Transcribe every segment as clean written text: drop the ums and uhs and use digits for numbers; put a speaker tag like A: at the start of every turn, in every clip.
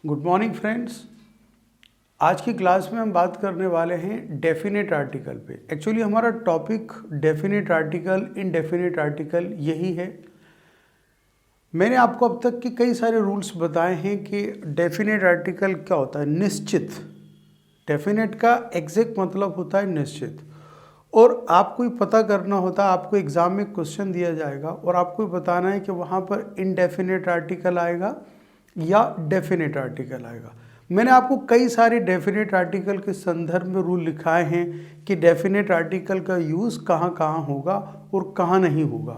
A: Good morning friends. आज की class में हम बात करने वाले हैं डेफिनेट आर्टिकल पे। एक्चुअली हमारा topic definite article, indefinite article यही है। मैंने आपको अब तक के कई सारे रूल्स बताए हैं कि डेफिनेट आर्टिकल क्या होता है, निश्चित। डेफिनेट का एग्जैक्ट मतलब होता है निश्चित। और आपको ही पता करना होता है, आपको एग्जाम में क्वेश्चन दिया जाएगा और आपको बताना है कि वहाँ पर इनडेफिनेट आर्टिकल आएगा या डेफिनेट आर्टिकल आएगा। मैंने आपको कई सारे डेफिनेट आर्टिकल के संदर्भ में रूल लिखाए हैं कि डेफिनेट आर्टिकल का यूज़ कहाँ कहाँ होगा और कहाँ नहीं होगा।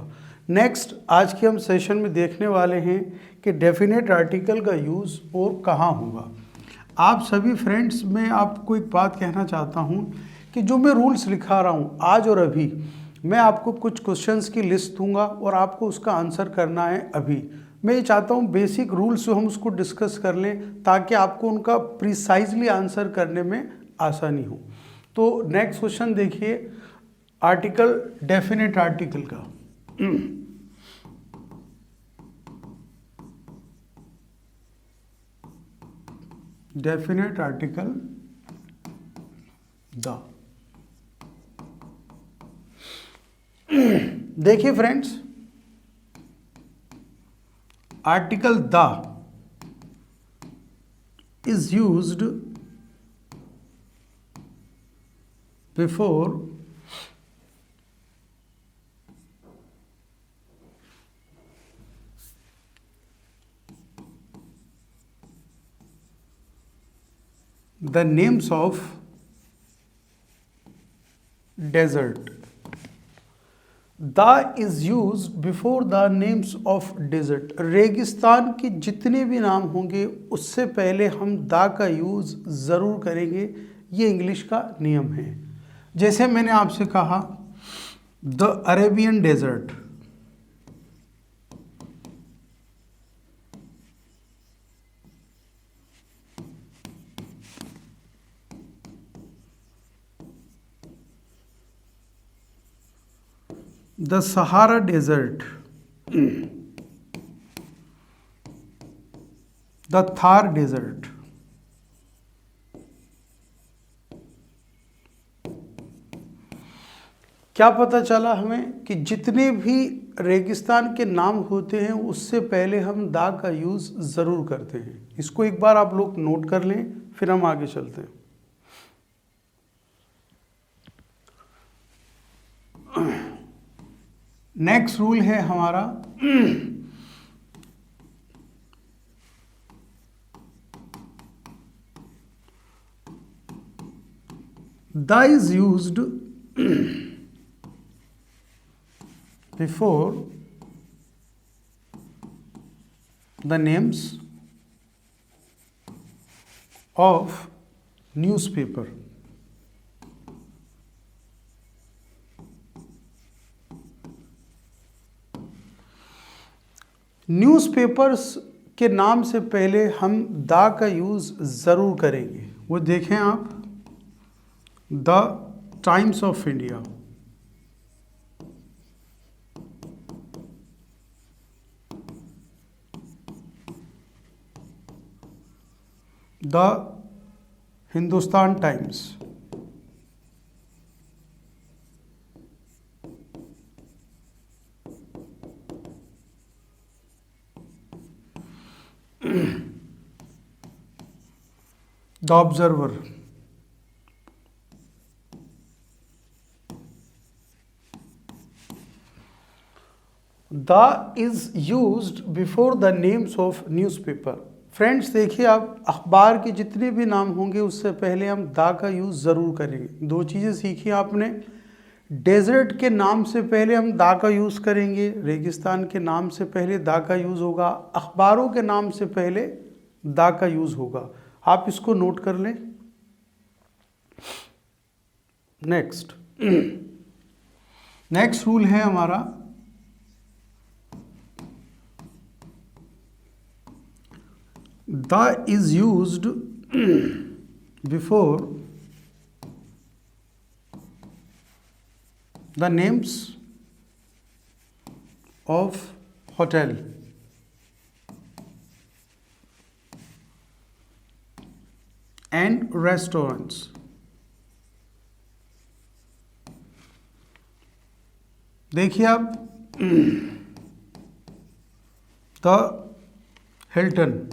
A: नेक्स्ट आज के हम सेशन में देखने वाले हैं कि डेफिनेट आर्टिकल का यूज़ और कहाँ होगा। आप सभी फ्रेंड्स, मैं आपको एक बात कहना चाहता हूँ कि जो मैं रूल्स लिखा रहा हूँ आज और अभी, मैं आपको कुछ क्वेश्चंस की लिस्ट दूंगा और आपको उसका आंसर करना है अभी। मैं ये चाहता हूँ बेसिक रूल्स जो हम उसको डिस्कस कर लें ताकि आपको उनका प्रिसाइजली आंसर करने में आसानी हो। तो नेक्स्ट क्वेश्चन देखिए, आर्टिकल डेफिनेट आर्टिकल का। Definite article the. देखिए friends, article the is used before the names of desert. The is use before the names of desert. रेगिस्तान के जितने भी नाम होंगे उससे पहले हम द का यूज ज़रूर करेंगे। ये इंग्लिश का नियम है। जैसे मैंने आपसे कहा the Arabian desert, the Sahara desert, the Thar desert. क्या पता चला हमें कि जितने भी रेगिस्तान के नाम होते हैं उससे पहले हम दा का यूज़ ज़रूर करते हैं। इसको एक बार आप लोग नोट कर लें, फिर हम आगे चलते हैं। नेक्स्ट रूल है हमारा the is used before the names of newspaper. Newspapers के नाम से पहले हम द का यूज़ ज़रूर करेंगे। वो देखें आप, the times of India, the Hindustan times, the observer, the is used before the names of newspaper. Friends देखिए, आप अखबार के जितने भी नाम होंगे उससे पहले हम दा का यूज़ ज़रूर करेंगे। दो चीज़ें सीखी आपने, डेजर्ट के नाम से पहले हम दा का यूज़ करेंगे, रेगिस्तान के नाम से पहले दा का यूज़ होगा, अखबारों के नाम से पहले दा का यूज़ होगा। आप इसको नोट कर लें। नेक्स्ट रूल है हमारा the is used before the names of hotel. And restaurants. देखिए आप, the Hilton,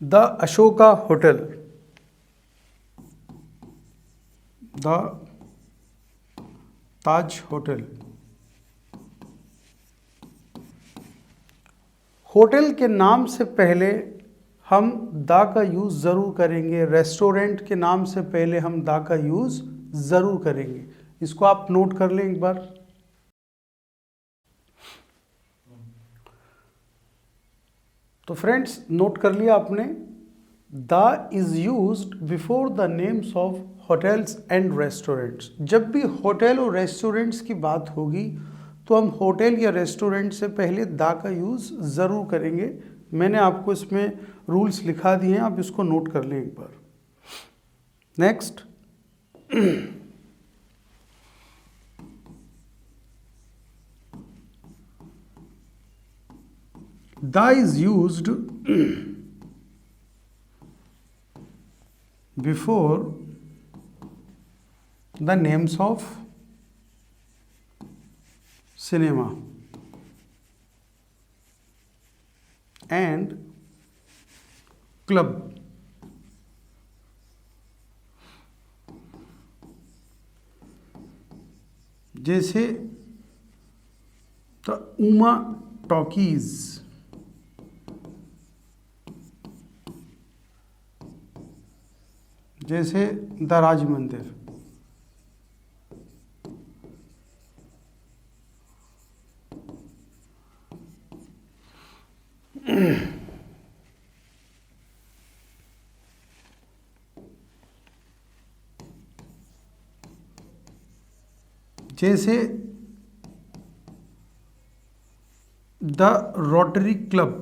A: the Ashoka hotel, the Taj hotel. Hotel के नाम से पहले हम द का यूज़ ज़रूर करेंगे, रेस्टोरेंट के नाम से पहले हम द का यूज़ ज़रूर करेंगे। इसको आप नोट कर लें एक बार। तो फ्रेंड्स, नोट कर लिया आपने, the is used before the names of hotels and restaurants. जब भी होटल और रेस्टोरेंट्स की बात होगी तो हम होटल या रेस्टोरेंट से पहले द का यूज़ ज़रूर करेंगे। मैंने आपको इसमें रूल्स लिखा दिए हैं, आप इसको नोट कर लें एक बार। Next, the is used before the names of cinema and club. जैसे द उमा टॉकीज, जैसे द राज मंदिर। जैसे द रोटरी क्लब,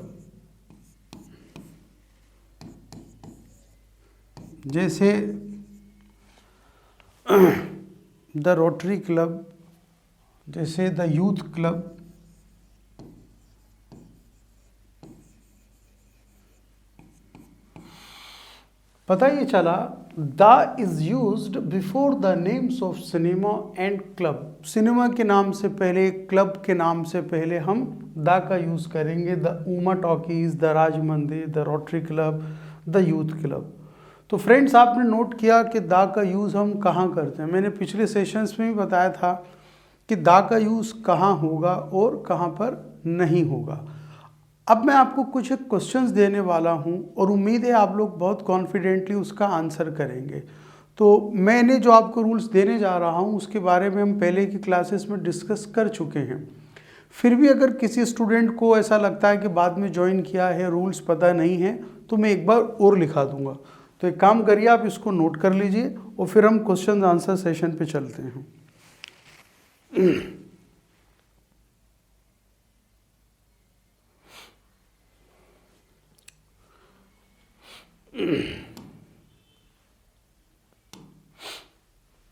A: जैसे द रोटरी क्लब, जैसे द यूथ क्लब। पता ये चला, the is used before the names of cinema and club. Cinema के नाम से पहले, क्लब के नाम से पहले हम द का यूज़ करेंगे। The Uma talkies, the Raj मंदिर, the rotary club, the youth club. तो फ्रेंड्स, आपने नोट किया कि द का यूज़ हम कहाँ करते हैं। मैंने पिछले सेशंस में भी बताया था कि द का यूज़ कहाँ होगा और कहाँ पर नहीं होगा। अब मैं आपको कुछ क्वेश्चंस देने वाला हूं और उम्मीद है आप लोग बहुत कॉन्फिडेंटली उसका आंसर करेंगे। तो मैंने जो आपको रूल्स देने जा रहा हूं उसके बारे में हम पहले की क्लासेस में डिस्कस कर चुके हैं। फिर भी अगर किसी स्टूडेंट को ऐसा लगता है कि बाद में ज्वाइन किया है, रूल्स पता नहीं है, तो मैं एक बार और लिखा दूंगा। तो एक काम करिए, आप इसको नोट कर लीजिए और फिर हम क्वेश्चन आंसर सेशन पे चलते हैं।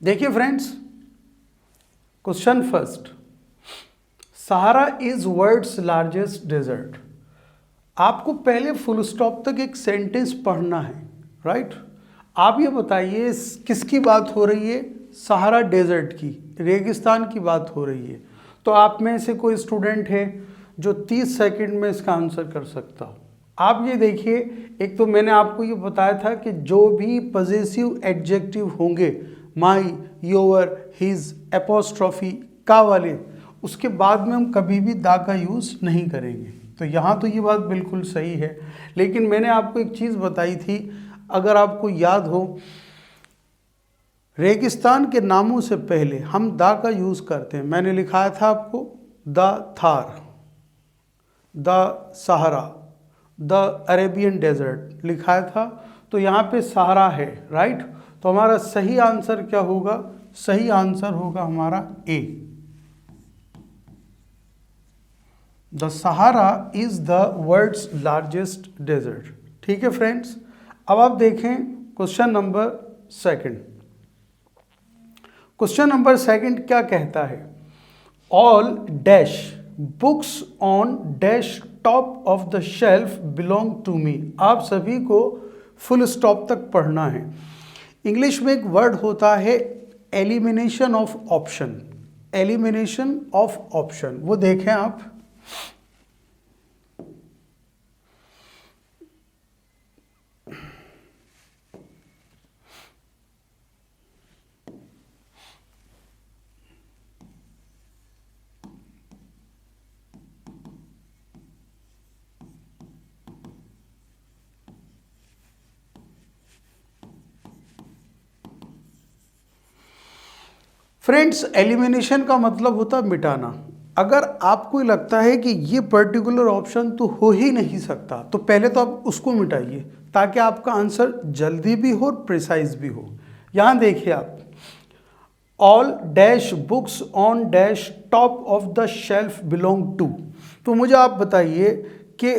A: देखिए friends, question first, Sahara is world's largest desert. आपको पहले फुल स्टॉप तक एक सेंटेंस पढ़ना है, राइट। आप ये बताइए किसकी बात हो रही है? सहारा डेजर्ट की, रेगिस्तान की बात हो रही है। तो आप में से कोई स्टूडेंट है जो 30 सेकंड में इसका आंसर कर सकता हो? आप ये देखिए, एक तो मैंने आपको ये बताया था कि जो भी पॉजेसिव एडजेक्टिव होंगे, माई, योर, हिज, एपोस्ट्रॉफी, का वाले, उसके बाद में हम कभी भी दा का यूज़ नहीं करेंगे। तो यहाँ तो ये बात बिल्कुल सही है। लेकिन मैंने आपको एक चीज़ बताई थी, अगर आपको याद हो, रेगिस्तान के नामों से पहले हम दा का यूज़ करते हैं। मैंने लिखाया था आपको the Thar, the Sahara, the Arabian desert लिखाया था। तो यहाँ पे सहारा है, राइट। तो हमारा सही आंसर क्या होगा? सही आंसर होगा हमारा A. The Sahara is the world's largest desert. ठीक है फ्रेंड्स, अब आप देखें question number second. Question number second क्या कहता है? All dash books on dash top of the shelf belong to me. आप सभी को फुल स्टॉप तक पढ़ना है। इंग्लिश में एक वर्ड होता है elimination of option. Elimination of option, वो देखें आप। फ्रेंड्स, एलिमिनेशन का मतलब होता है मिटाना। अगर आपको लगता है कि ये पर्टिकुलर ऑप्शन तो हो ही नहीं सकता, तो पहले तो आप उसको मिटाइए ताकि आपका आंसर जल्दी भी हो और प्रिसाइज भी हो। यहाँ देखिए आप, all dash books on dash top of the shelf belong to. तो मुझे आप बताइए कि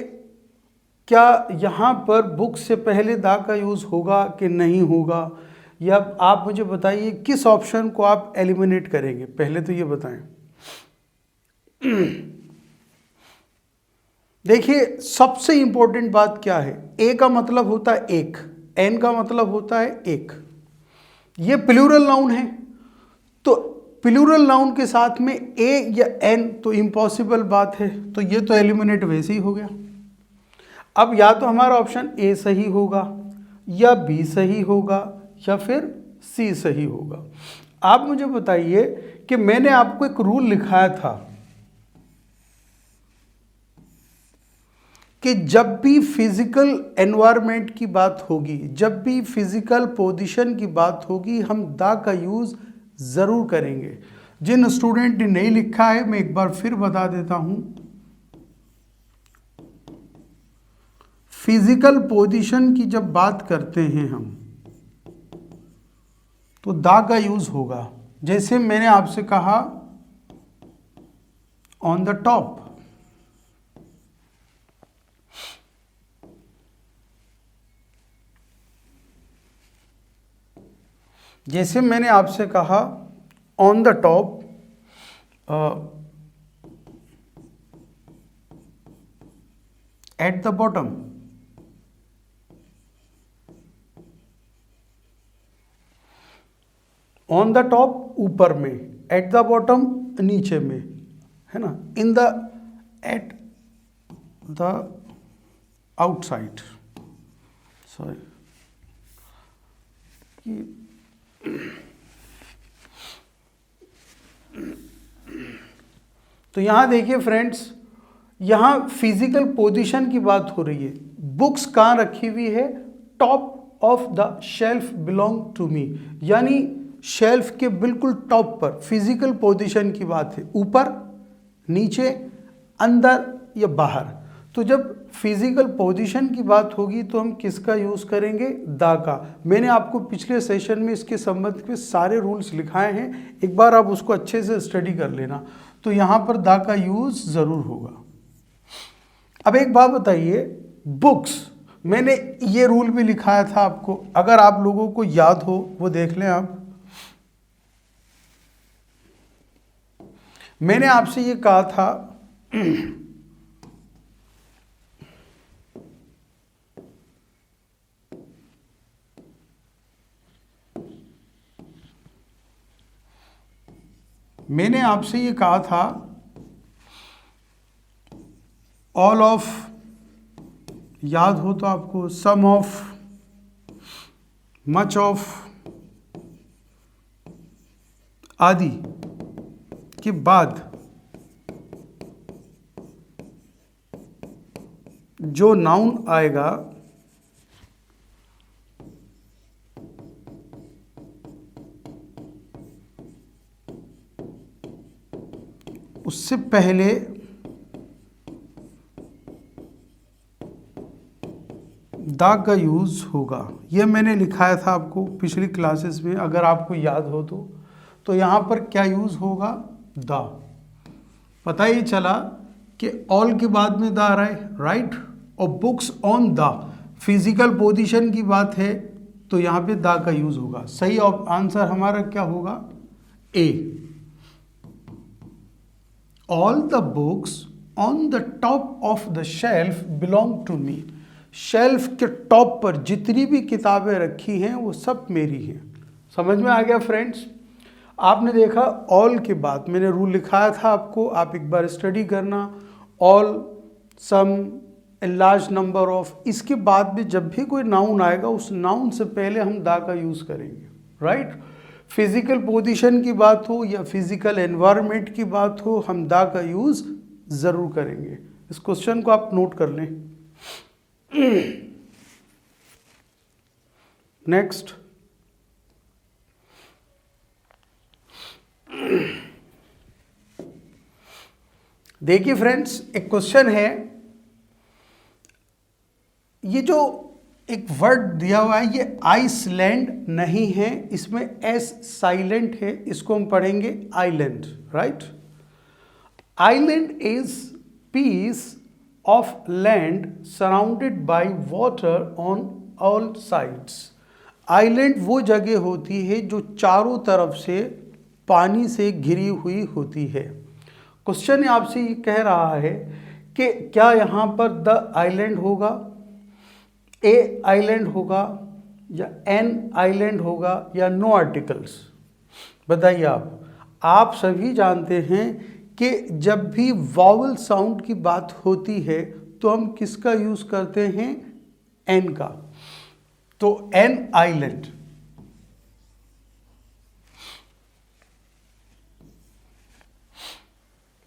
A: क्या यहाँ पर बुक से पहले दा का यूज़ होगा कि नहीं होगा, या आप मुझे बताइए किस ऑप्शन को आप एलिमिनेट करेंगे, पहले तो ये बताएं। देखिए सबसे इंपॉर्टेंट बात क्या है, ए का मतलब होता है एक, एन का मतलब होता है एक। ये प्लूरल नाउन है, तो प्लूरल नाउन के साथ में ए या एन तो इम्पॉसिबल बात है, तो ये तो एलिमिनेट वैसे ही हो गया। अब या तो हमारा ऑप्शन ए सही होगा, या बी सही होगा, या फिर सी सही होगा। आप मुझे बताइए कि मैंने आपको एक रूल लिखाया था कि जब भी फिजिकल एनवायरनमेंट की बात होगी, जब भी फिजिकल पोजीशन की बात होगी, हम दा का यूज जरूर करेंगे। जिन स्टूडेंट ने नहीं लिखा है, मैं एक बार फिर बता देता हूं, फिजिकल पोजीशन की जब बात करते हैं हम, तो दा का यूज होगा। जैसे मैंने आपसे कहा ऑन द टॉप, जैसे मैंने आपसे कहा on the top, at the bottom, on the top ऊपर में, एट द बॉटम नीचे में, है ना, in the, at the outside, sorry, तो यहां देखिए फ्रेंड्स, यहां फिजिकल पोजीशन की बात हो रही है। बुक्स कहां रखी हुई है? Top of the shelf belong to me, यानी शेल्फ के बिल्कुल टॉप पर फिजिकल पोजीशन की बात है। ऊपर, नीचे, अंदर या बाहर। तो जब फिजिकल पोजीशन की बात होगी तो हम किसका यूज़ करेंगे? दा का। मैंने आपको पिछले सेशन में इसके संबंध में सारे रूल्स लिखाए हैं, एक बार आप उसको अच्छे से स्टडी कर लेना। तो यहाँ पर दा का यूज़ ज़रूर होगा। अब एक बात बताइए, बुक्स, मैंने ये रूल भी लिखाया था आपको, अगर आप लोगों को याद हो वो देख लें आप। मैंने आपसे ये कहा था मैंने आपसे ये कहा था ऑल ऑफ, याद हो तो आपको, सम ऑफ, मच ऑफ आदि के बाद जो नाउन आएगा उससे पहले दा का यूज़ होगा। ये मैंने लिखाया था आपको पिछली क्लासेस में, अगर आपको याद हो तो यहाँ पर क्या यूज़ होगा, दा। पता ही चला कि ऑल के बाद में दा आ रहा है, राइट। और books on the physical position की बात है तो यहाँ पे दा का यूज़ होगा। सही आंसर हमारा क्या होगा, A. All the books on the top of the shelf belong to me. Shelf के टॉप पर जितनी भी किताबें रखी हैं वो सब मेरी हैं। समझ में आ गया फ्रेंड्स। आपने देखा ऑल के बाद मैंने रूल लिखाया था आपको, आप एक बार स्टडी करना। All, some, a large number of, इसके बाद में जब भी कोई नाउन आएगा उस नाउन से पहले हम दा का यूज़ करेंगे, राइट। फिजिकल पोजीशन की बात हो या फिजिकल एनवायरनमेंट की बात हो, हम दा का यूज़ ज़रूर करेंगे। इस क्वेश्चन को आप नोट कर लें। नेक्स्ट, देखिए फ्रेंड्स, एक क्वेश्चन है। ये जो एक वर्ड दिया हुआ है ये आइसलैंड नहीं है, इसमें एस साइलेंट है, इसको हम पढ़ेंगे island, right. Island is peace of land surrounded by water on all sides. Island वो जगह होती है जो चारों तरफ से पानी से घिरी हुई होती है। क्वेश्चन आपसे ये कह रहा है कि क्या यहाँ पर द आइलैंड होगा, ए आइलैंड होगा या एन आइलैंड होगा या नो आर्टिकल्स। बताइए आप सभी जानते हैं कि जब भी वॉवल साउंड की बात होती है तो हम किसका यूज़ करते हैं, एन का। तो एन आइलैंड।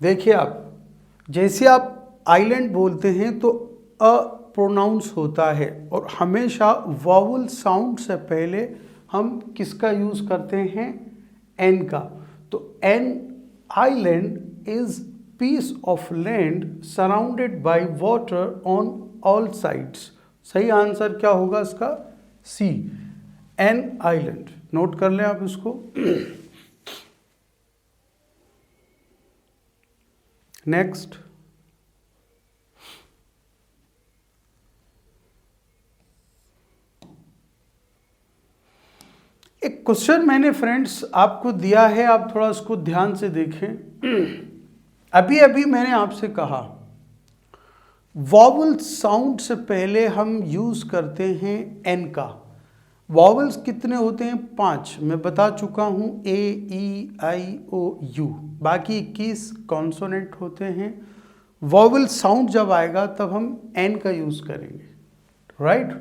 A: देखिए जैसे आप आइलैंड बोलते हैं तो अ प्रोनाउंस होता है और हमेशा वॉवल साउंड से पहले हम किसका यूज़ करते हैं, एन का। तो an island is peace of land surrounded by water on all sides. सही आंसर क्या होगा इसका, सी, एन आइलैंड। नोट कर लें आप इसको। नेक्स्ट, एक क्वेश्चन मैंने फ्रेंड्स आपको दिया है, आप थोड़ा इसको ध्यान से देखें। अभी अभी मैंने आपसे कहा वॉवल साउंड से पहले हम यूज़ करते हैं एन का। वॉवल्स कितने होते हैं, 5 मैं बता चुका हूँ, ए, ई, आई, ओ, यू। बाकी 21 कॉन्सोनेंट होते हैं। वॉवल साउंड जब आएगा तब हम एन का यूज़ करेंगे, राइट।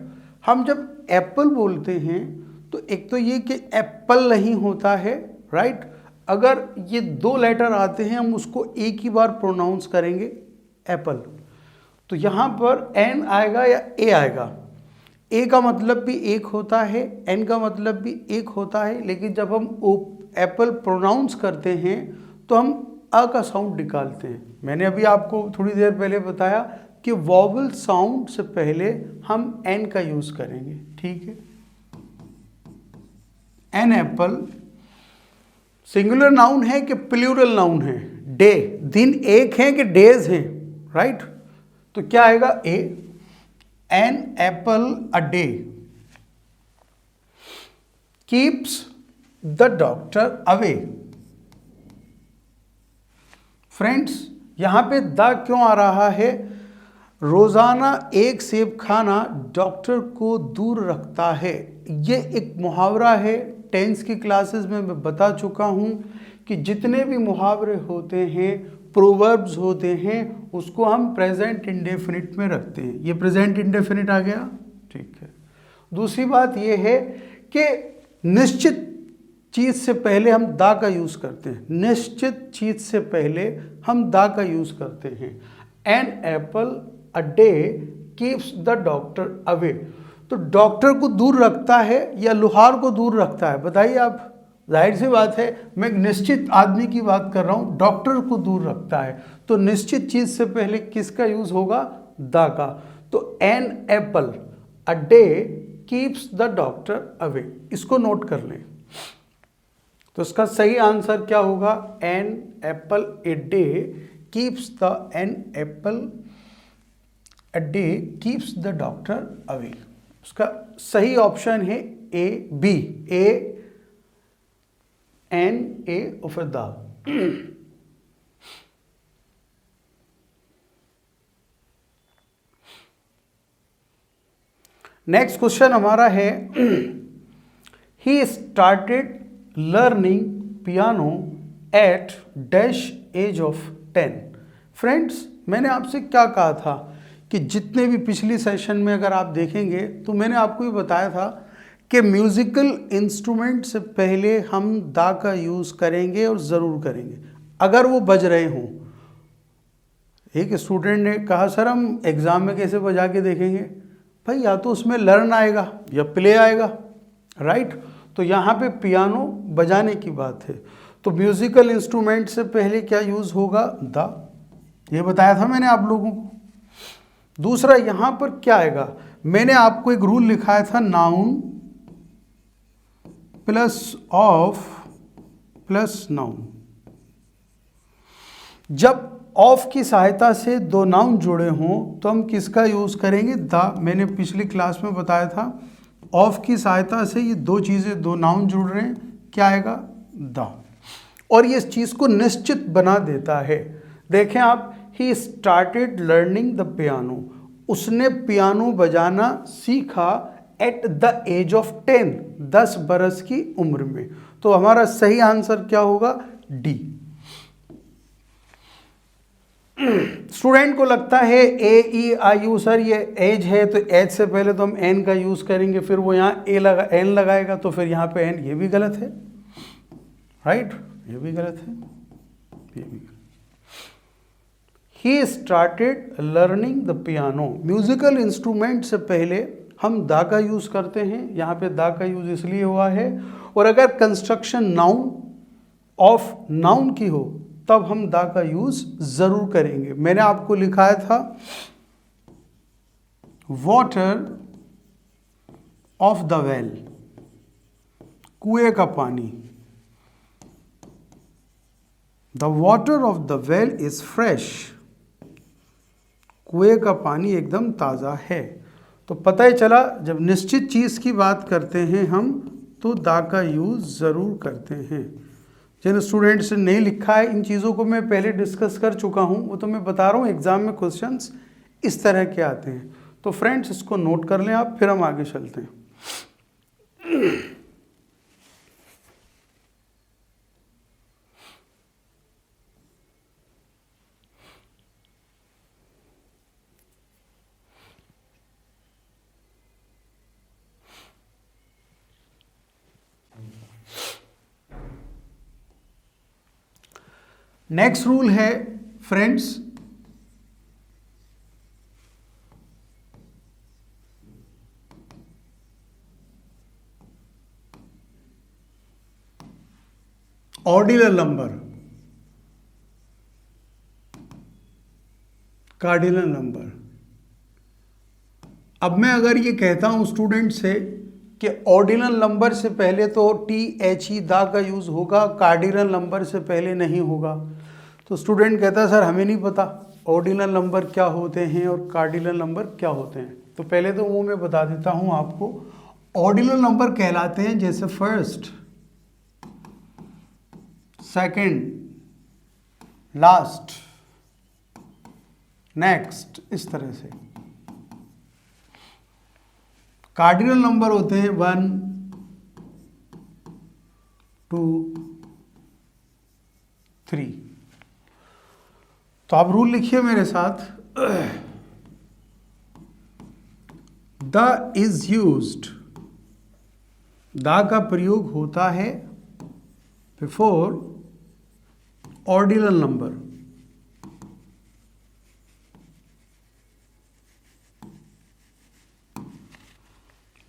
A: हम जब एप्पल बोलते हैं तो एक तो ये कि एप्पल नहीं होता है, राइट। अगर ये 2 लेटर आते हैं हम उसको एक ही बार प्रोनाउंस करेंगे, एप्पल। तो यहाँ पर एन आएगा या ए आएगा। ए का मतलब भी एक होता है, एन का मतलब भी एक होता है, लेकिन जब हम एप्पल प्रोनाउंस करते हैं तो हम अ का साउंड निकालते हैं। मैंने अभी आपको थोड़ी देर पहले बताया कि वॉवल साउंड से पहले हम एन का यूज़ करेंगे, ठीक है। एन एप्पल सिंगुलर नाउन है कि प्लूरल नाउन है, डे, दिन एक है कि डेज हैं, राइट। तो क्या आएगा, A, an apple a day keeps the doctor away. Friends यहां पे द क्यों आ रहा है, रोजाना एक सेब खाना डॉक्टर को दूर रखता है। ये एक मुहावरा है, टेंस की क्लासेस में मैं बता चुका हूं कि जितने भी मुहावरे होते हैं, प्रोवर्ब्स होते हैं, उसको हम प्रेजेंट इंडेफिनिट में रखते हैं। ये प्रेजेंट इंडेफिनिट आ गया, ठीक है। दूसरी बात ये है कि निश्चित चीज़ से पहले हम दा का यूज़ करते हैं। निश्चित चीज़ से पहले हम दा का यूज़ करते हैं। An apple a day keeps the doctor away. तो डॉक्टर को दूर रखता है या लोहार को दूर रखता है, बताइए आप। जाहिर सी बात है, मैं एक निश्चित आदमी की बात कर रहा हूँ, डॉक्टर को दूर रखता है। तो निश्चित चीज़ से पहले किसका यूज़ होगा, दा का। तो an apple a day keeps the doctor away. इसको नोट कर लें। तो इसका सही आंसर क्या होगा? An apple a day keeps the an apple a day keeps the doctor away. उसका सही ऑप्शन है A B, A N A और फिर द। नेक्स्ट क्वेश्चन हमारा है he started learning piano at dash age of 10। Friends, मैंने आपसे क्या कहा था कि जितने भी पिछली सेशन में अगर आप देखेंगे तो मैंने आपको ये बताया था कि म्यूजिकल इंस्ट्रूमेंट से पहले हम दा का यूज़ करेंगे और ज़रूर करेंगे अगर वो बज रहे हों। एक स्टूडेंट ने कहा सर हम एग्ज़ाम में कैसे बजा के देखेंगे? भाई या तो उसमें लर्न आएगा या प्ले आएगा, राइट? तो यहाँ पे पियानो बजाने की बात है, तो म्यूजिकल इंस्ट्रूमेंट से पहले क्या यूज़ होगा? द। ये बताया था मैंने आप लोगों को। दूसरा यहाँ पर क्या आएगा? मैंने आपको एक रूल लिखाया था, noun plus of plus noun. जब ऑफ की सहायता से दो नाउन जुड़े हों तो हम किसका यूज़ करेंगे? द। मैंने पिछली क्लास में बताया था ऑफ की सहायता से ये दो चीज़ें, दो नाउन जुड़ रहे हैं, क्या आएगा? द। और ये इस चीज़ को निश्चित बना देता है। देखें आप, ही स्टार्टेड लर्निंग द पियानो, उसने पियानो बजाना सीखा एट द एज ऑफ 10, 10 बरस की उम्र में। तो हमारा सही आंसर क्या होगा? डी। स्टूडेंट को लगता है ए ई आई यू, सर ये एज है तो एज से पहले तो हम एन का यूज़ करेंगे, फिर वो यहाँ एन लगाएगा तो फिर यहाँ पे एन। ये भी गलत है, राइट? ये भी गलत है, ये भी गलत। ही started learning the piano, musical instrument से पहले हम दा का यूज़ करते हैं। यहाँ पे दा का यूज़ इसलिए हुआ है। और अगर कंस्ट्रक्शन नाउन ऑफ नाउन की हो तब हम दा का यूज़ ज़रूर करेंगे। मैंने आपको लिखाया था वाटर ऑफ द वेल, कुएं का पानी। The water of the well is fresh, कुएं का पानी एकदम ताज़ा है। तो पता ही चला जब निश्चित चीज़ की बात करते हैं हम तो दा का यूज़ ज़रूर करते हैं। जिन स्टूडेंट्स ने नहीं लिखा है, इन चीज़ों को मैं पहले डिस्कस कर चुका हूँ, वो तो मैं बता रहा हूँ एग्ज़ाम में क्वेश्चंस इस तरह के आते हैं। तो फ्रेंड्स इसको नोट कर लें आप, फिर हम आगे चलते हैं। नेक्स्ट रूल है friends, ordinal number, cardinal number. अब मैं अगर ये कहता हूं स्टूडेंट से कि ऑर्डिनल नंबर से पहले तो टी एच ई दा का यूज़ होगा, कार्डिनल नंबर से पहले नहीं होगा, तो स्टूडेंट कहता है सर हमें नहीं पता ऑर्डिनल नंबर क्या होते हैं और कार्डिनल नंबर क्या होते हैं। तो पहले तो वो मैं बता देता हूं आपको। ऑर्डिनल नंबर कहलाते हैं जैसे फर्स्ट, सेकंड, लास्ट, नेक्स्ट, इस तरह से। कार्डिनल नंबर होते हैं 1, 2, 3। तो आप रूल लिखिए मेरे साथ। द इज यूज्ड, दा का प्रयोग होता है बिफोर ऑर्डिनल नंबर।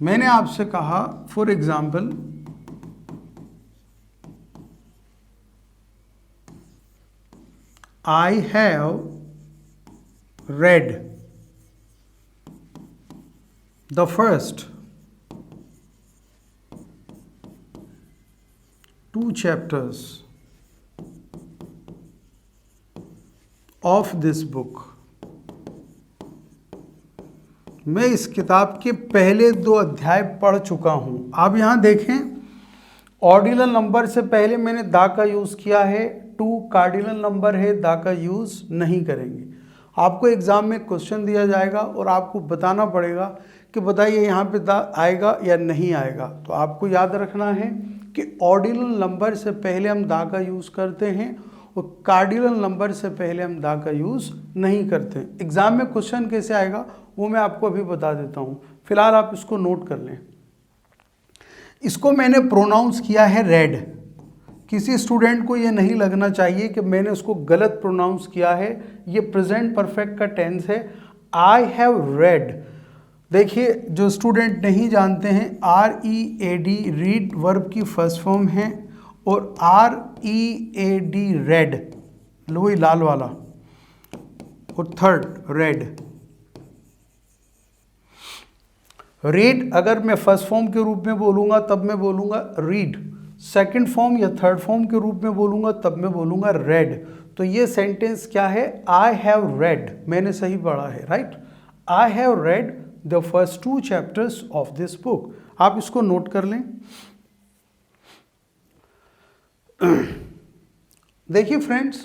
A: मैंने आपसे कहा for example I have read, The first two chapters of this book, मैं इस किताब के पहले 2 अध्याय पढ़ चुका हूं। आप यहां देखें, ऑर्डिनल नंबर से पहले मैंने दा का यूज किया है, टू कार्डिनल नंबर है, दा का यूज नहीं करेंगे। आपको एग्जाम में क्वेश्चन दिया जाएगा और आपको बताना पड़ेगा कि बताइए यहाँ पे दा आएगा या नहीं आएगा। तो आपको याद रखना है कि ऑर्डिनल नंबर से पहले हम दा का यूज करते हैं और कार्डिनल नंबर से पहले हम दा का यूज नहीं करते। एग्जाम में क्वेश्चन कैसे आएगा वो मैं आपको अभी बता देता हूँ, फिलहाल आप इसको नोट कर लें। इसको मैंने प्रोनाउंस किया है रेड। किसी स्टूडेंट को ये नहीं लगना चाहिए कि मैंने उसको गलत प्रोनाउंस किया है। ये प्रेजेंट परफेक्ट का टेंस है, आई हैव रेड। देखिए, जो स्टूडेंट नहीं जानते हैं, READ रीड वर्ब की फर्स्ट फॉर्म है और READ रेड, वही लाल वाला, और थर्ड रेड। रीड अगर मैं फर्स्ट फॉर्म के रूप में बोलूंगा तब मैं बोलूंगा रीड, सेकंड फॉर्म या थर्ड फॉर्म के रूप में बोलूंगा तब मैं बोलूंगा रेड। तो ये सेंटेंस क्या है? आई हैव रेड, मैंने सही पढ़ा है, right. I have read the first 2 chapters of this book. आप इसको नोट कर लें। देखिए फ्रेंड्स,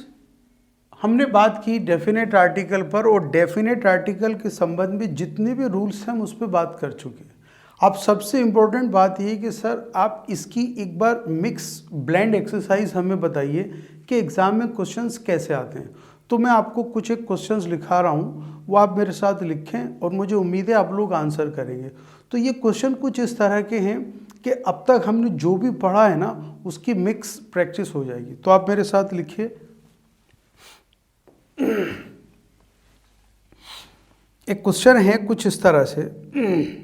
A: हमने बात की डेफिनेट आर्टिकल पर, और डेफिनेट आर्टिकल के संबंध में जितने भी रूल्स हैं हम उस पर बात कर चुके हैं। अब सबसे इम्पोर्टेंट बात ये कि सर आप इसकी एक बार मिक्स ब्लेंड एक्सरसाइज हमें बताइए कि एग्ज़ाम में क्वेश्चंस कैसे आते हैं। तो मैं आपको कुछ एक क्वेश्चंस लिखा रहा हूँ, वो आप मेरे साथ लिखें और मुझे उम्मीद है आप लोग आंसर करेंगे। तो ये क्वेश्चन कुछ इस तरह के हैं कि अब तक हमने जो भी पढ़ा है ना उसकी मिक्स प्रैक्टिस हो जाएगी। तो आप मेरे साथ लिखिए। एक क्वेश्चन है कुछ इस तरह से,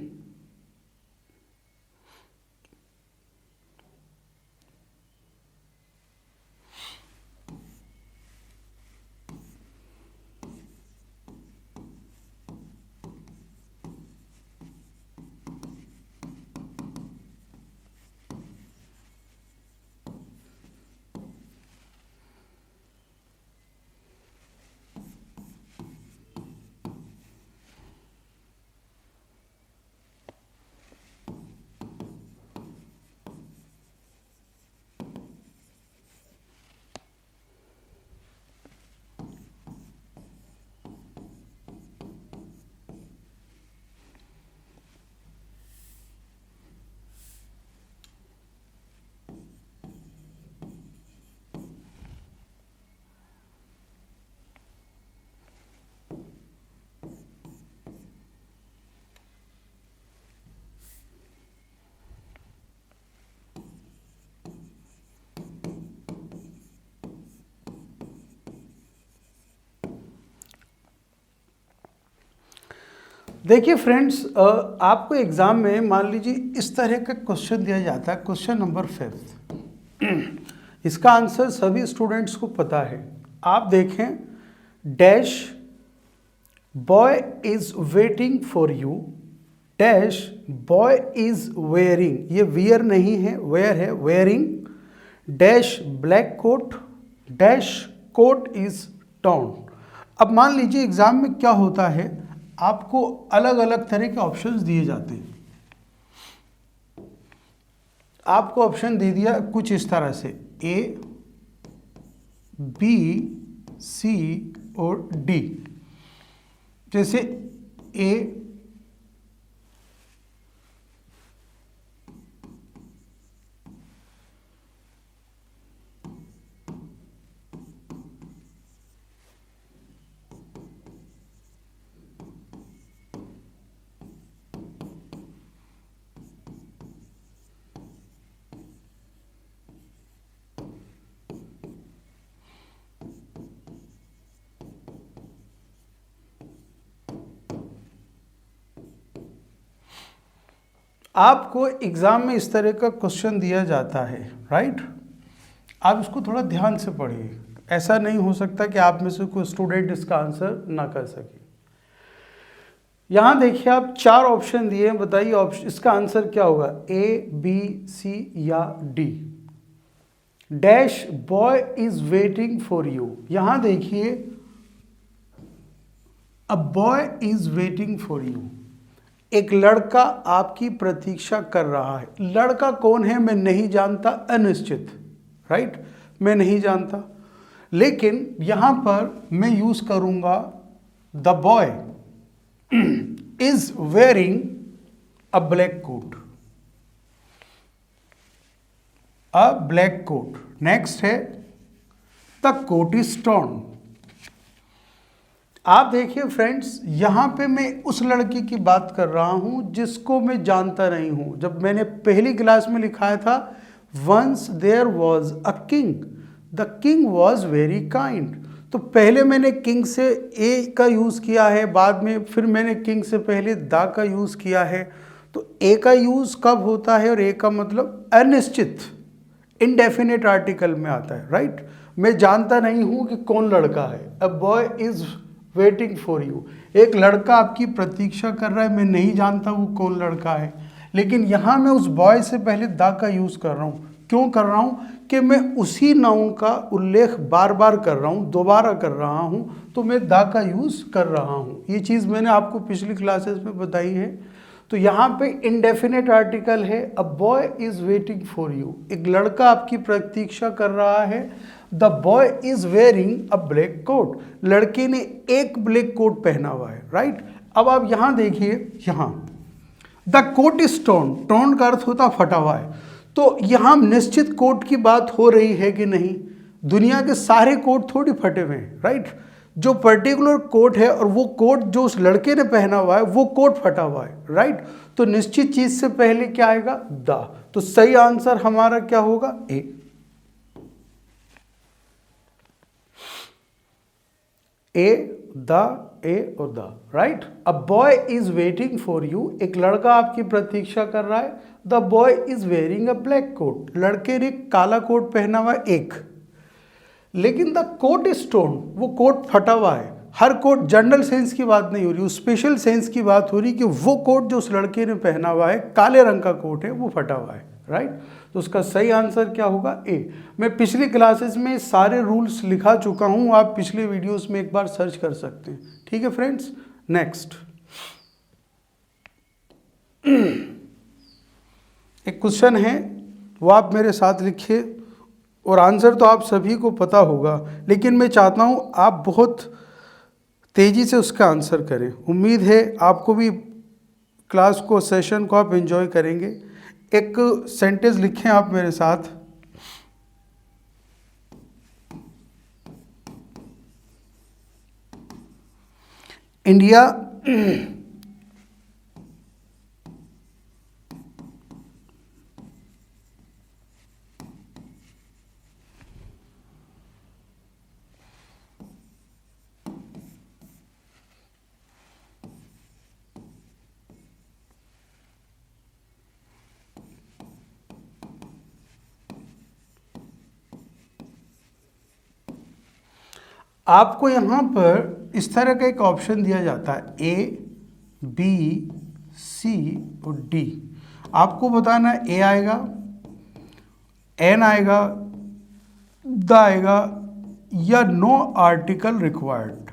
A: देखिए फ्रेंड्स, आपको एग्जाम में मान लीजिए इस तरह का क्वेश्चन दिया जाता है, क्वेश्चन नंबर 5। इसका आंसर सभी स्टूडेंट्स को पता है। आप देखें, dash boy is waiting for you, dash boy is wearing, ये वियर नहीं है, वेयर है, wearing, dash black coat, dash coat is torn. अब मान लीजिए एग्जाम में क्या होता है, आपको अलग अलग तरह के ऑप्शंस दिए जाते हैं। आपको ऑप्शन दे दिया कुछ इस तरह से, A, B, C और D। जैसे A, आपको एग्जाम में इस तरह का क्वेश्चन दिया जाता है, राइट। आप इसको थोड़ा ध्यान से पढ़िए, ऐसा नहीं हो सकता कि आप में से कोई स्टूडेंट इसका आंसर ना कर सके। यहां देखिए आप चार ऑप्शन दिए हैं, बताइए ऑप्शन इसका आंसर क्या होगा, ए बी सी या D. Dash boy is waiting for you, यहां देखिए अ boy is waiting for you, एक लड़का आपकी प्रतीक्षा कर रहा है। लड़का कौन है मैं नहीं जानता, अनिश्चित, राइट, मैं नहीं जानता। लेकिन यहां पर मैं यूज करूंगा the boy is wearing a black coat, a black coat. Next है द कोट इज टॉर्न। आप देखिए फ्रेंड्स, यहां पे मैं उस लड़की की बात कर रहा हूं जिसको मैं जानता नहीं हूं। जब मैंने पहली क्लास में लिखाया था once there was a king, the king was very kind, तो पहले मैंने किंग से ए का यूज किया है, बाद में फिर मैंने किंग से पहले द का यूज किया है। तो ए का यूज कब होता है, और ए का मतलब अनिश्चित, इनडेफिनेट आर्टिकल में आता है, राइट। मैं जानता नहीं हूं कि कौन लड़का है, a boy is waiting for you, एक लड़का आपकी प्रतीक्षा कर रहा है, मैं नहीं जानता वो कौन लड़का है। लेकिन यहां मैं उस बॉय से पहले द का यूज कर रहा हूं, क्यों कर रहा हूं कि मैं उसी नाउन का उल्लेख बार बार कर रहा हूं, दोबारा कर रहा हूं, तो मैं द का यूज कर रहा हूं। ये चीज मैंने आपको पिछली क्लासेस में बताई है। तो यहाँ पे इंडेफिनेट आर्टिकल है, a boy is waiting for you, एक लड़का आपकी प्रतीक्षा कर रहा है। The boy is wearing a black coat, लड़के ने एक ब्लैक कोट पहना हुआ है, राइट। अब आप यहां देखिए, यहां the coat is torn, torn का अर्थ होता फटा हुआ है, तो यहां निश्चित कोट की बात हो रही है कि नहीं, दुनिया के सारे कोट थोड़ी फटे हुए हैं, राइट। जो पर्टिकुलर कोट है और वो कोट जो उस लड़के ने पहना हुआ है वो कोट फटा हुआ है, राइट। तो निश्चित चीज से पहले क्या आएगा, द, तो सही आंसर हमारा क्या होगा, ए। ए, द, ए और the, right. A boy is waiting for you, एक लड़का आपकी प्रतीक्षा कर रहा है। The boy is wearing a black coat, लड़के ने काला कोट पहना हुआ है एक। लेकिन द कोट इज टोर्न, वो कोट फटा हुआ है। हर कोट, जनरल सेंस की बात नहीं हो रही, स्पेशल सेंस की बात हो रही कि वो कोट जो उस लड़के ने पहना हुआ है, काले रंग का कोट है, वो फटा हुआ है, राइट। तो उसका सही आंसर क्या होगा, ए। मैं पिछली क्लासेस में सारे रूल्स लिखा चुका हूं, आप पिछले वीडियोस में एक बार सर्च कर सकते हैं, ठीक है फ्रेंड्स। नेक्स्ट एक क्वेश्चन है, वो आप मेरे साथ लिखिए, और आंसर तो आप सभी को पता होगा, लेकिन मैं चाहता हूं आप बहुत तेजी से उसका आंसर करें। उम्मीद है आपको भी क्लास को, सेशन को आप एंजॉय करेंगे। एक सेंटेंस लिखें आप मेरे साथ, इंडिया आपको यहाँ पर इस तरह का एक ऑप्शन दिया जाता है, ए बी सी और डी। आपको बताना है ए आएगा, एन आएगा, द आएगा, या नो आर्टिकल रिक्वायर्ड।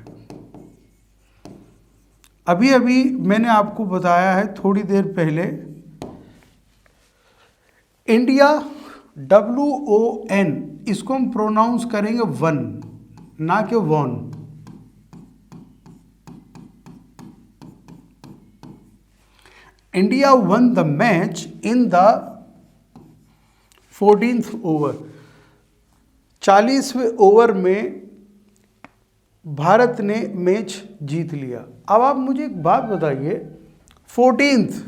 A: अभी अभी मैंने आपको बताया है थोड़ी देर पहले, इंडिया WON, इसको हम प्रोनाउंस करेंगे वन, ना कि won. India won the match in the 14th over, 40वें ओवर में भारत ने मैच जीत लिया। अब आप मुझे एक बात बताइए, 14th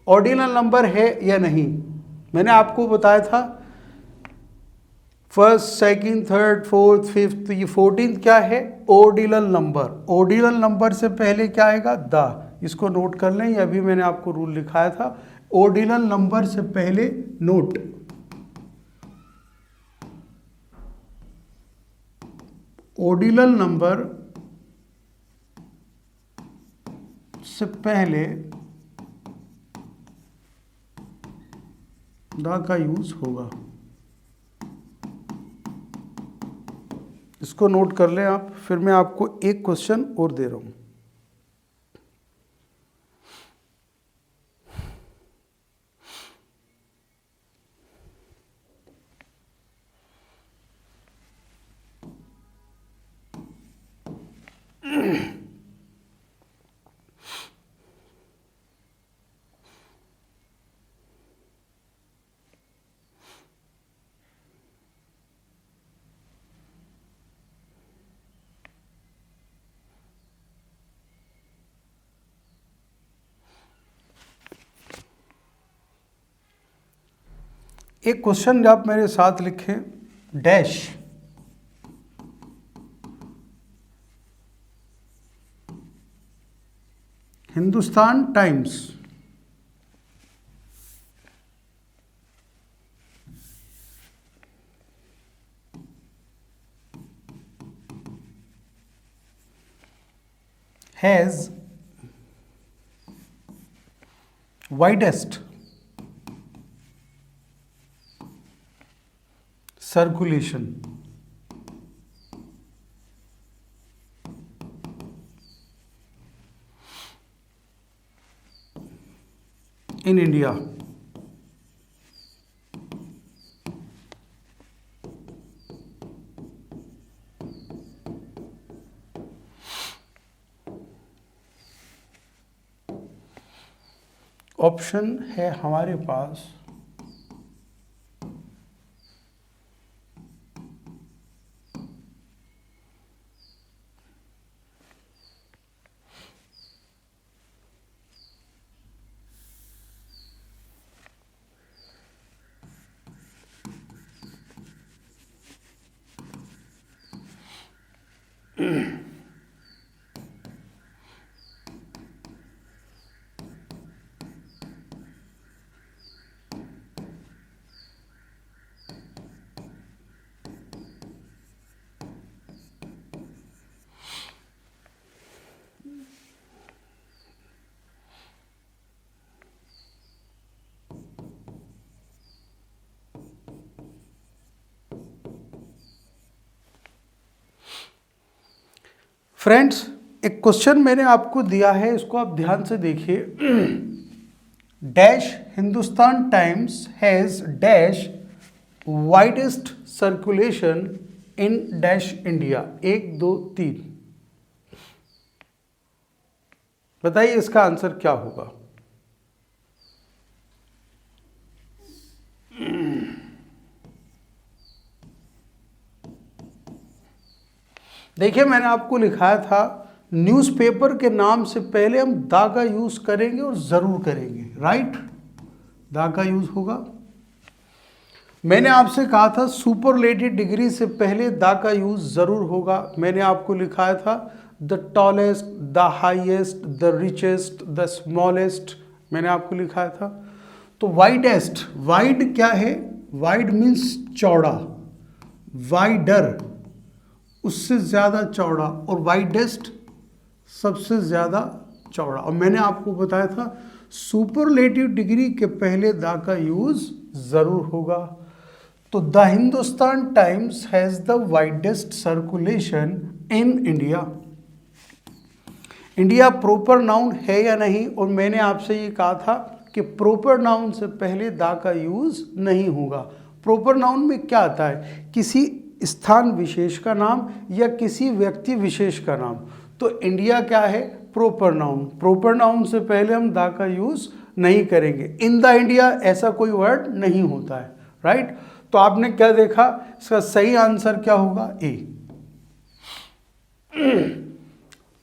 A: ऑर्डिनल नंबर है या नहीं। मैंने आपको बताया था first, second, third, fourth, fifth, तो ये 14th क्या है, ऑर्डिनल नंबर। ऑर्डिनल नंबर से पहले क्या आएगा, द, इसको नोट कर लें, ये अभी मैंने आपको रूल लिखाया था, ऑर्डिनल नंबर से पहले नोट, ऑर्डिनल नंबर से पहले द का यूज होगा। इसको नोट कर लें आप। फिर मैं आपको एक क्वेश्चन और दे रहा हूं। एक क्वेश्चन आप मेरे साथ लिखें, dash Hindustan times has widest circulation in India। Option है हमारे पास फ्रेंड्स, एक क्वेश्चन मैंने आपको दिया है, इसको आप ध्यान से देखिए। Dash Hindustan times has dash widest circulation in dash India. 1 2 3 बताइए इसका आंसर क्या होगा। देखिए मैंने आपको लिखाया था न्यूज़पेपर के नाम से पहले हम दा का यूज करेंगे और जरूर करेंगे, राइट। दा का यूज होगा। मैंने आपसे कहा था सुपरलेटिव डिग्री से पहले दा का यूज जरूर होगा। मैंने आपको लिखाया था the tallest, the highest, the richest, the smallest, मैंने आपको लिखाया था। तो वाइडेस्ट, वाइड क्या है? वाइड मीन्स चौड़ा, वाइडर उससे ज़्यादा चौड़ा, और वाइडेस्ट सबसे ज़्यादा चौड़ा। और मैंने आपको बताया था सुपरलेटिव डिग्री के पहले दा का यूज़ ज़रूर होगा। तो the Hindustan times has the widest circulation in India. India proper noun है या नहीं? और मैंने आपसे ये कहा था कि प्रॉपर नाउन से पहले दा का यूज़ नहीं होगा। प्रॉपर नाउन में क्या आता है? किसी स्थान विशेष का नाम या किसी व्यक्ति विशेष का नाम। तो इंडिया क्या है? Proper noun. प्रॉपर नाउन से पहले हम दा का यूज नहीं करेंगे। इन द इंडिया ऐसा कोई वर्ड नहीं होता है, राइट। तो आपने क्या देखा, इसका सही आंसर क्या होगा? A.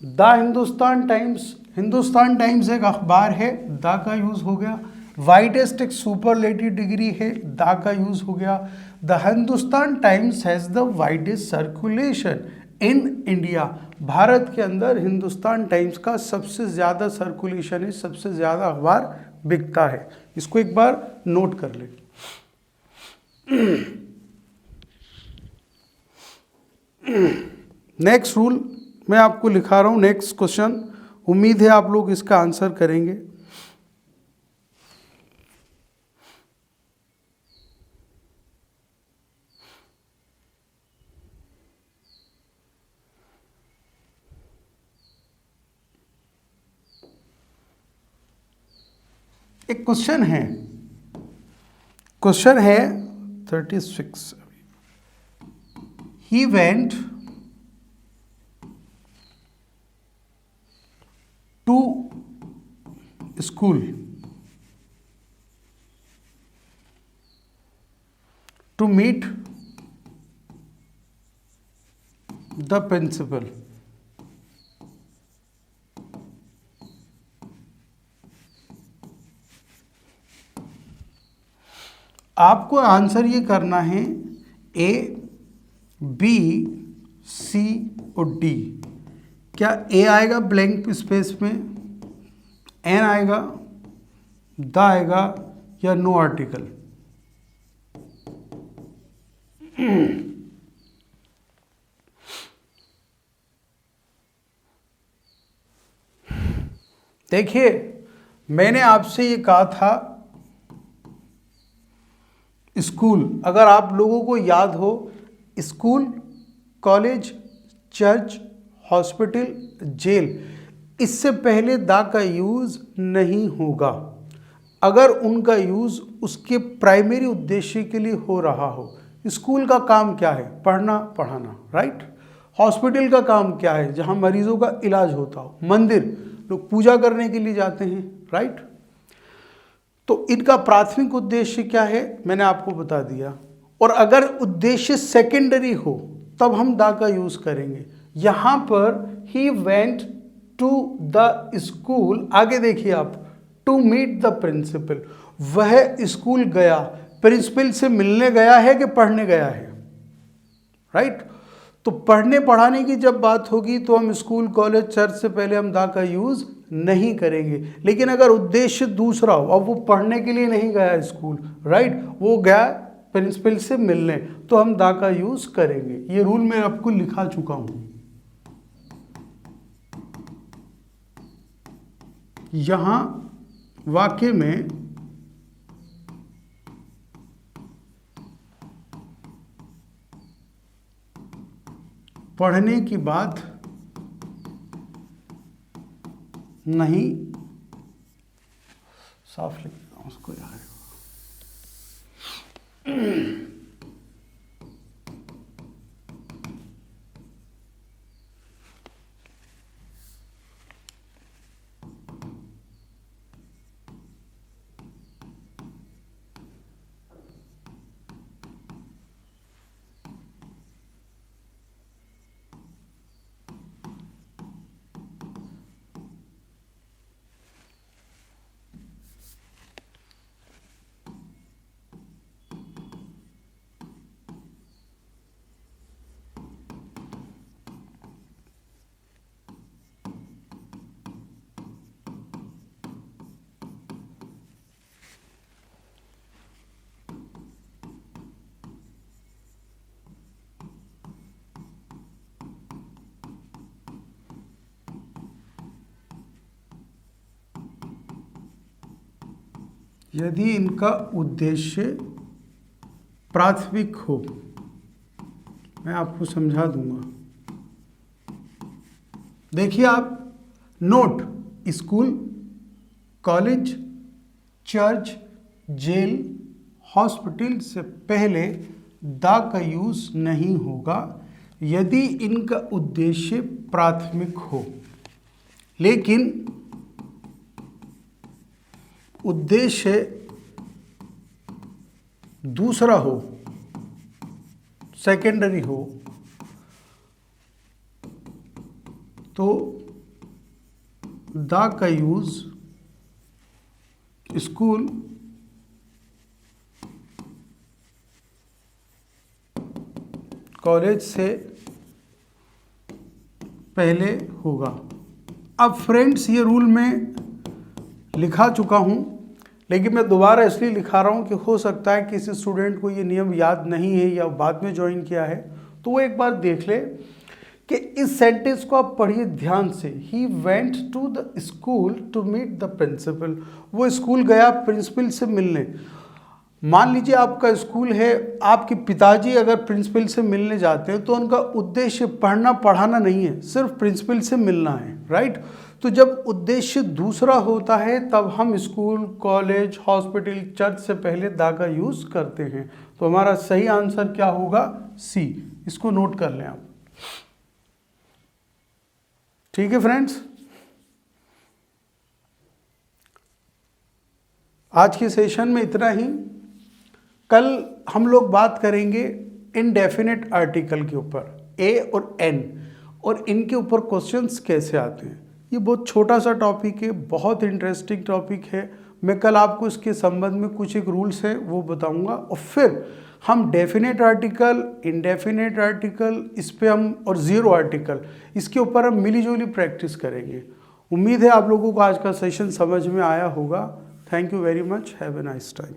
A: The Hindustan Times, Hindustan Times एक अखबार है, दा का यूज हो गया। वाइडेस्ट एक सुपरलेटिव डिग्री है, दा का यूज हो गया। The Hindustan times has the widest circulation in India. Bharat के अंदर हिंदुस्तान टाइम्स का सबसे ज़्यादा सर्कुलेशन है, सबसे ज़्यादा अखबार बिकता है। इसको एक बार नोट कर लें। नेक्स्ट रूल मैं आपको लिखा रहा हूँ। नेक्स्ट क्वेश्चन, उम्मीद है आप लोग इसका आंसर करेंगे। एक क्वेश्चन है 36। He went to school to meet the principal. आपको आंसर ये करना है ए, बी, सी और डी। क्या ए आएगा ब्लैंक स्पेस में, एन आएगा, द आएगा या नो आर्टिकल? देखिए, मैंने आपसे ये कहा था स्कूल, अगर आप लोगों को याद हो, school, college, church, hospital, jail, इससे पहले द का यूज़ नहीं होगा। अगर उनका यूज़ उसके प्राइमरी उद्देश्य के लिए हो रहा हो। स्कूल का काम क्या है? पढ़ना, पढ़ाना, राइट। हॉस्पिटल का काम क्या है? जहाँ मरीजों का इलाज होता हो। मंदिर, लोग पूजा करने के लिए जाते हैं, राइट। तो इनका प्राथमिक उद्देश्य क्या है मैंने आपको बता दिया। और अगर उद्देश्य सेकेंडरी हो तब हम द का यूज करेंगे। यहां पर he went to the school, आगे देखिए आप, टू मीट द प्रिंसिपल, वह स्कूल गया, प्रिंसिपल से मिलने गया है कि पढ़ने गया है, राइट। तो पढ़ने पढ़ाने की जब बात होगी तो हम स्कूल, कॉलेज, चर्च से पहले हम द का यूज नहीं करेंगे। लेकिन अगर उद्देश्य दूसरा हो, अब वो पढ़ने के लिए नहीं गया स्कूल, राइट, वो गया प्रिंसिपल से मिलने, तो हम द का यूज करेंगे। ये रूल मैं आपको लिखा चुका हूं। यहां वाक्य में पढ़ने की बात नहीं, साफ लिख देता हूं उसको यार। यदि इनका उद्देश्य प्राथमिक हो, मैं आपको समझा दूंगा। देखिए आप, note, school, college, church, jail, hospital से पहले द का यूज नहीं होगा यदि इनका उद्देश्य प्राथमिक हो। लेकिन उद्देश्य दूसरा हो, सेकेंडरी हो, तो द का यूज स्कूल, कॉलेज से पहले होगा। अब फ्रेंड्स, ये रूल में लिखा चुका हूँ, लेकिन मैं दोबारा इसलिए लिखा रहा हूँ कि हो सकता है किसी स्टूडेंट को ये नियम याद नहीं है या बाद में ज्वाइन किया है, तो वो एक बार देख ले कि इस सेंटेंस को आप पढ़िए ध्यान से। He went to the school to meet the principal. वो स्कूल गया प्रिंसिपल से मिलने। मान लीजिए आपका स्कूल है, आपके पिताजी अगर प्रिंसिपल से मिलने जाते हैं तो उनका उद्देश्य पढ़ना पढ़ाना नहीं है, सिर्फ प्रिंसिपल से मिलना है, राइट। तो जब उद्देश्य दूसरा होता है तब हम स्कूल, कॉलेज, हॉस्पिटल, चर्च से पहले द का यूज करते हैं। तो हमारा सही आंसर क्या होगा? सी। इसको नोट कर लें आप। ठीक है फ्रेंड्स, आज के सेशन में इतना ही। कल हम लोग बात करेंगे इनडेफिनेट आर्टिकल के ऊपर, ए और एन, और इनके ऊपर क्वेश्चंस कैसे आते हैं। ये बहुत छोटा सा टॉपिक है, बहुत इंटरेस्टिंग टॉपिक है। मैं कल आपको इसके संबंध में कुछ एक रूल्स है वो बताऊंगा, और फिर हम डेफिनेट आर्टिकल, इनडेफिनेट आर्टिकल, इस पे हम, और ज़ीरो आर्टिकल, इसके ऊपर हम मिलीजुली प्रैक्टिस करेंगे। उम्मीद है आप लोगों को आज का सेशन समझ में आया होगा। Thank you very much, have a nice time.